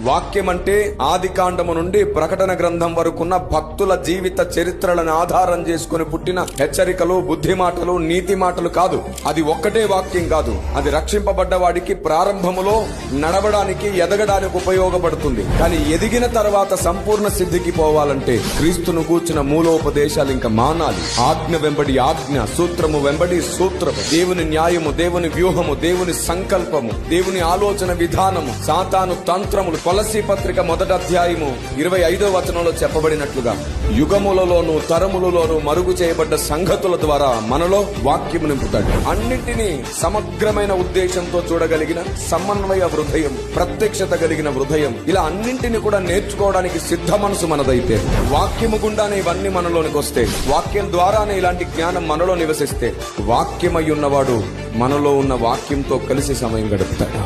వాక్యం అంటే ఆది కాండము నుండి ప్రకటన గ్రంథం వరకున్న భక్తుల జీవిత చరిత్రలను ఆధారం చేసుకుని పుట్టిన హెచ్చరికలు, బుద్ధి మాటలు, నీతి మాటలు కాదు. అది ఒక్కటే వాక్యం కాదు. అది రక్షింపబడ్డ వాడికి ప్రారంభములో నడవడానికి, ఎదగడానికి ఉపయోగపడుతుంది. కానీ ఎదిగిన తర్వాత సంపూర్ణ సిద్ధికి పోవాలంటే క్రీస్తును కూర్చున్న మూలోపదేశాలు ఇంకా మానాలి. ఆజ్ఞ వెంబడి ఆజ్ఞ, సూత్రము వెంబడి సూత్రము, దేవుని న్యాయము, దేవుని వ్యూహము, దేవుని సంకల్పము, దేవుని ఆలోచన విధానము, సాతాను తంత్రములు. కొలస్సీ పత్రిక 1వ అధ్యాయము 25వ వచనంలో చెప్పబడినట్లుగా యుగములలోను తరములలోను మరుగు చేయబడ్డ సంగతుల ద్వారా మనలో వాక్యము నింపుతాడు. అన్నింటినీ సమగ్రమైన ఉద్దేశంతో చూడగలిగిన సమన్వయ హృదయం, ప్రత్యక్షత కలిగిన హృదయం, ఇలా అన్నింటినీ కూడా నేర్చుకోవడానికి సిద్ధ మనసు మనదైతే, వాక్యము గుండానే ఇవన్నీ మనలోనికి వస్తే, వాక్యం ద్వారానే ఇలాంటి జ్ఞానం మనలో నివసిస్తే, వాక్యమై ఉన్నవాడు మనలో ఉన్న వాక్యంతో కలిసి సమయం గడుపుతాడు.